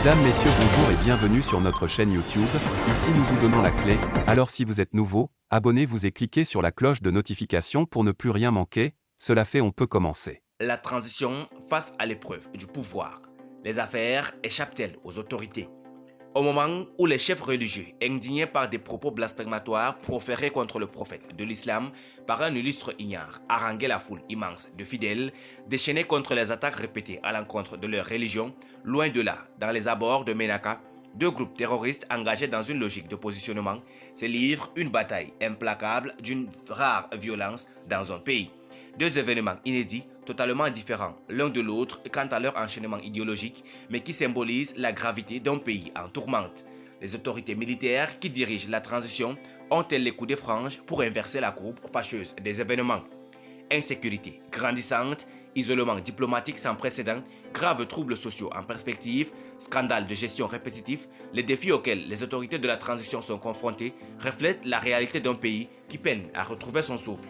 Mesdames, Messieurs, bonjour et bienvenue sur notre chaîne YouTube. Ici nous vous donnons la clé, alors si vous êtes nouveau, abonnez-vous et cliquez sur la cloche de notification pour ne plus rien manquer. Cela fait, on peut commencer. La transition face à l'épreuve du pouvoir. Les affaires échappent-elles aux autorités? Au moment où les chefs religieux, indignés par des propos blasphématoires proférés contre le prophète de l'islam par un illustre ignare, haranguaient la foule immense de fidèles, déchaînés contre les attaques répétées à l'encontre de leur religion, loin de là, dans les abords de Ménaka, deux groupes terroristes engagés dans une logique de positionnement se livrent une bataille implacable d'une rare violence dans un pays. Deux événements inédits, totalement différents l'un de l'autre quant à leur enchaînement idéologique, mais qui symbolisent la gravité d'un pays en tourmente. Les autorités militaires qui dirigent la transition ont-elles les coups de frange pour inverser la courbe fâcheuse des événements? Insécurité grandissante, isolement diplomatique sans précédent, graves troubles sociaux en perspective, scandales de gestion répétitifs, les défis auxquels les autorités de la transition sont confrontées reflètent la réalité d'un pays qui peine à retrouver son souffle.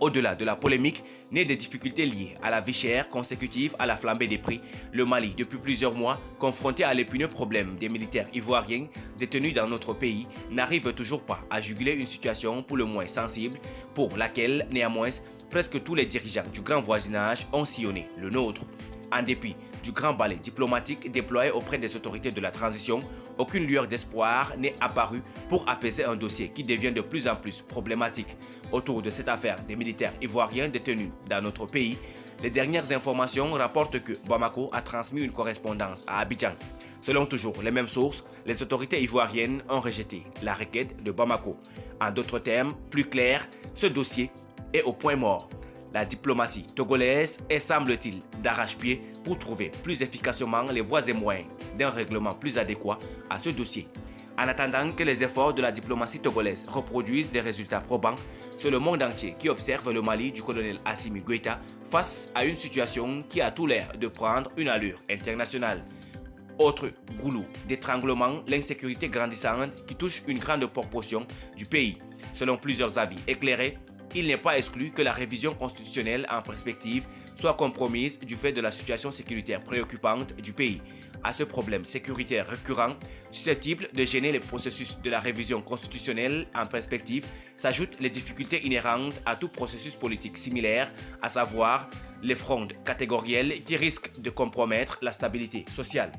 Au-delà de la polémique, née des difficultés liées à la vie chère consécutive à la flambée des prix, le Mali, depuis plusieurs mois, confronté à l'épineux problème des militaires ivoiriens détenus dans notre pays, n'arrive toujours pas à juguler une situation pour le moins sensible, pour laquelle, néanmoins, presque tous les dirigeants du grand voisinage ont sillonné le nôtre. En dépit du grand balai diplomatique déployé auprès des autorités de la transition, aucune lueur d'espoir n'est apparue pour apaiser un dossier qui devient de plus en plus problématique. Autour de cette affaire des militaires ivoiriens détenus dans notre pays, les dernières informations rapportent que Bamako a transmis une correspondance à Abidjan. Selon toujours les mêmes sources, les autorités ivoiriennes ont rejeté la requête de Bamako. En d'autres termes, plus clairs, ce dossier est au point mort. La diplomatie togolaise est, semble-t-il, d'arrache-pied pour trouver plus efficacement les voies et moyens d'un règlement plus adéquat à ce dossier. En attendant que les efforts de la diplomatie togolaise reproduisent des résultats probants, c'est le monde entier qui observe le Mali du colonel Assimi Goïta face à une situation qui a tout l'air de prendre une allure internationale. Autre goulot d'étranglement, l'insécurité grandissante qui touche une grande proportion du pays. Selon plusieurs avis éclairés, il n'est pas exclu que la révision constitutionnelle en perspective soit compromise du fait de la situation sécuritaire préoccupante du pays. À ce problème sécuritaire récurrent, susceptible de gêner les processus de la révision constitutionnelle en perspective, s'ajoutent les difficultés inhérentes à tout processus politique similaire, à savoir les frondes catégorielles qui risquent de compromettre la stabilité sociale.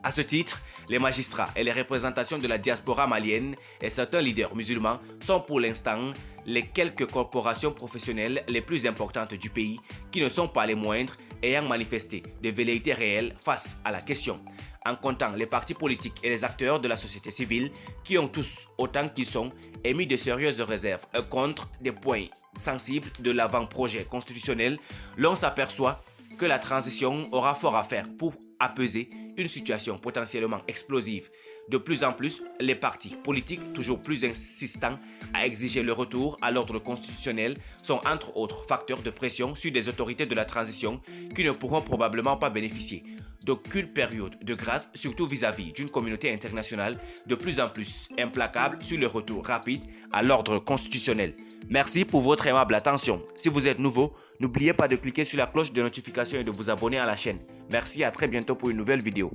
À ce titre, les magistrats et les représentations de la diaspora malienne et certains leaders musulmans sont pour l'instant les quelques corporations professionnelles les plus importantes du pays qui ne sont pas les moindres ayant manifesté des velléités réelles face à la question. En comptant les partis politiques et les acteurs de la société civile qui ont tous, autant qu'ils sont, émis de sérieuses réserves contre des points sensibles de l'avant-projet constitutionnel, l'on s'aperçoit que la transition aura fort à faire pour apaiser une situation potentiellement explosive. De plus en plus, les partis politiques, toujours plus insistants à exiger le retour à l'ordre constitutionnel, sont entre autres facteurs de pression sur des autorités de la transition qui ne pourront probablement pas bénéficier d'aucune période de grâce, surtout vis-à-vis d'une communauté internationale de plus en plus implacable sur le retour rapide à l'ordre constitutionnel. Merci pour votre aimable attention. Si vous êtes nouveau, n'oubliez pas de cliquer sur la cloche de notification et de vous abonner à la chaîne. Merci, à très bientôt pour une nouvelle vidéo.